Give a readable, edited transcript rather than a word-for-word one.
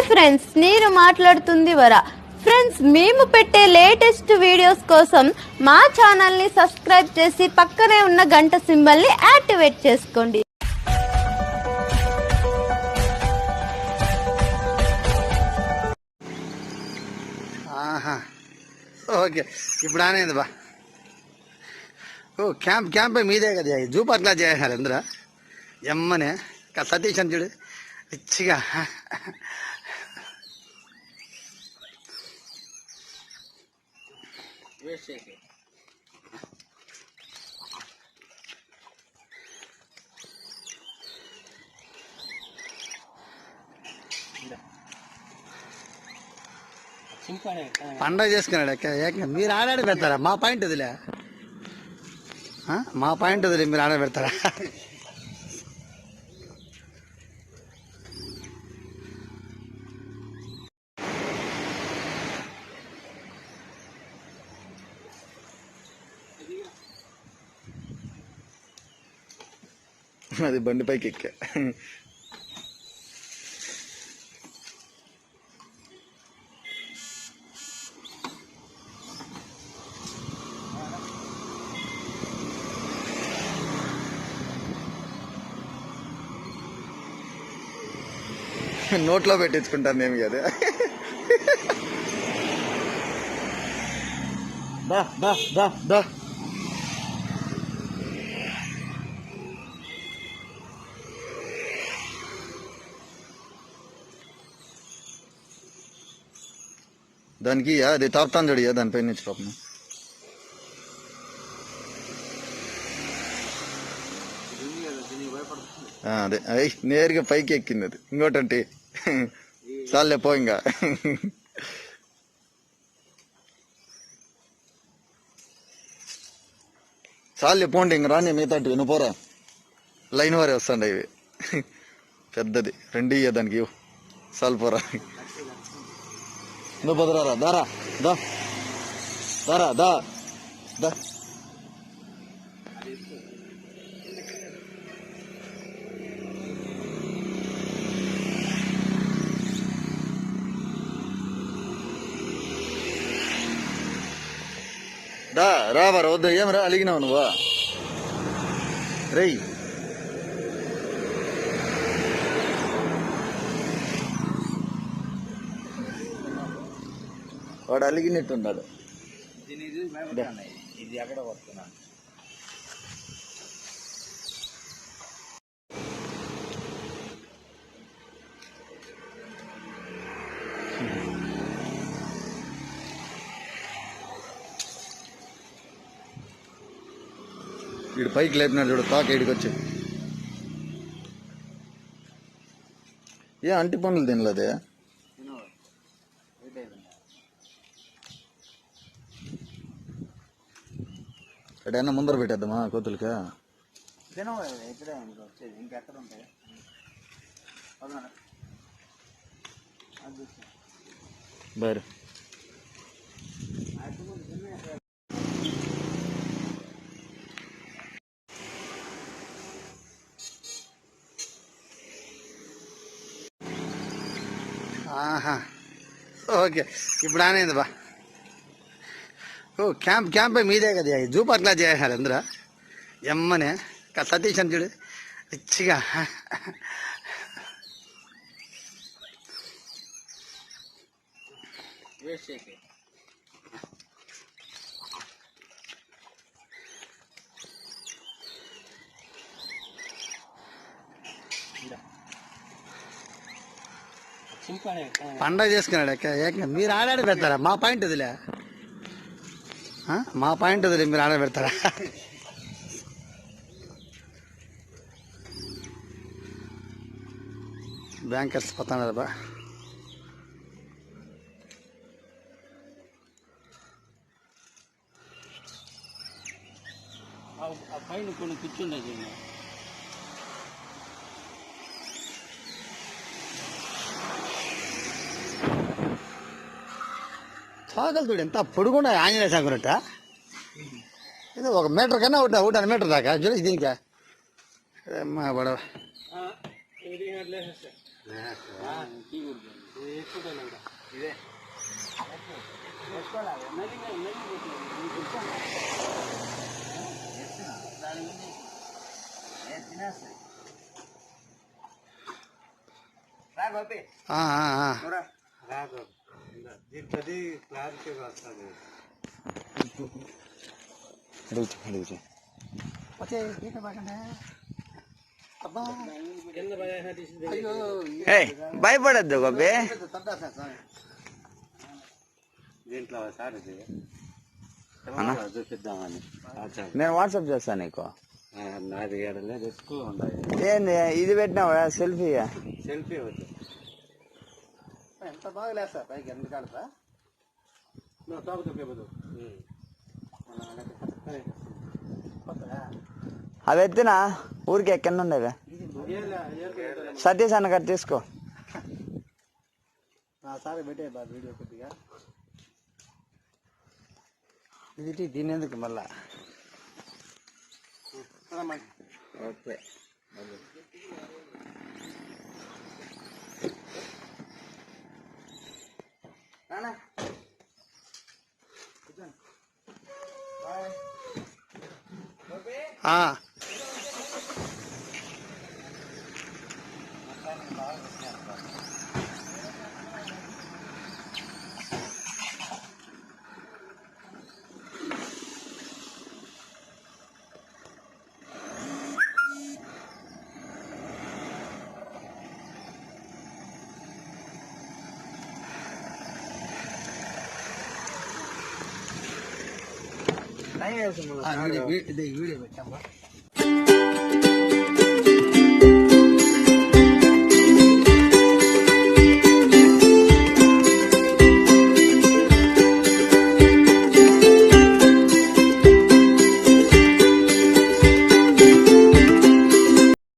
Friends, నేను మాట్లాడుతుంది వరా. Friends, మేము పెట్టే లేటెస్ట్ వీడియోస్ కోసం మా ఛానల్ని సబ్స్క్రైబ్ చేసి పక్కనే ఉన్న గంట సింబల్ని యాక్టివేట్ చేసుకోండి. ఓకే, ఇప్పుడు అనేది బా. ఓ క్యాంప్ మీదే కదా, జూ పార్క్లా చేయాలి అందరూ ఎమ్మనే. సతీష్ అని చూడు రిచ్చిగా. పండగ చేసుకున్నాడు ఏకంగా. మీరు ఆడాడి పెడతారా? మా పాయింట్ వదిలే, మా పాయింట్ వదిలే మీరు ఆడ పెడతారా? అది బండిపైకి ఎక్కా. నోట్లో పెట్టించుకుంటాను నేను కదా. దా దా దా దా. దానికి అది తాపుతాను చూడు, దానిపై నుంచి పాపం. అదే అయ్యి నేరుగా పైకి ఎక్కింది అది. ఇంకోటంటే చాలే పో ఇంకా. చాలే పోండి ఇంక రాని మిగతా నువ్వు పోరా. లైన్ వారే వస్తాండి ఇవి. పెద్దది రెండు ఇయ్య దానికి ఇవ్వు. చాలు పోరా. నువ్వు బదురారా దారా దా దారా దా దా. దా రావారా వద్దు. ఏం రా అలిగినావు నువ్వా? రై వాడు అలిగినట్టున్నాడు. ఇది ఎక్కడ వస్తున్నా? వీడు పైకి లేపినాడు చూడు, తాక ఇడికి వచ్చి. ఏ అంటి పనులు తినలేదే? ఎక్కడైనా ముందర పెట్టేద్దామా కోతులకి? ఇంకెక్కడ ఉంటాయి బయరు. ఓకే, ఇప్పుడు అనేది బా. ఓ క్యాంప్ మీదే కదా, జూ పార్క్లా చేయాలి అందరూ ఎమ్మనే. సతీష్ అని చూడు రిచ్చిగా. పండగ చేసుకున్నాడు ఏకంగా. మీరు ఆడాడి పెడతారా? మా పాయింట్ వదిలే, మా పాయింట్ వదిలే మీరు ఆడ పెడతారా? బ్యాంకర్స్ పోతున్నారు బా. పైన కొన్ని కూర్చుండే చాగలుతుడు ఎంత పొడుగుండా ఆంజనేయ సాగునట్ట. ఇది 1 మీటర్ కన్నా 1.5 మీటర్ దాకా చూడ దీనికి. మా బడవ ఇదే భయపడద్దు గోపి దీంట్లో సార్ ఇది చూపిద్దామని నేను వాట్సాప్ చేస్తాను నీకు నాది లేదు ఎక్కువ ఉండాలి ఏంది ఇది పెట్టినావా సెల్ఫీ సెల్ఫీ వద్దు ఎంత బాగా లేస్తా పైకి ఎందుకు కాడతా అవి ఎత్తినా ఊరికి ఎక్కడ ఉండేవి సతీష్ అన్న గారు తీసుకో సార్ పెట్టే బా వీడియో కొద్దిగా ఇది దీని ఎందుకు మళ్ళా ఓకే వీడియో పెట్టాం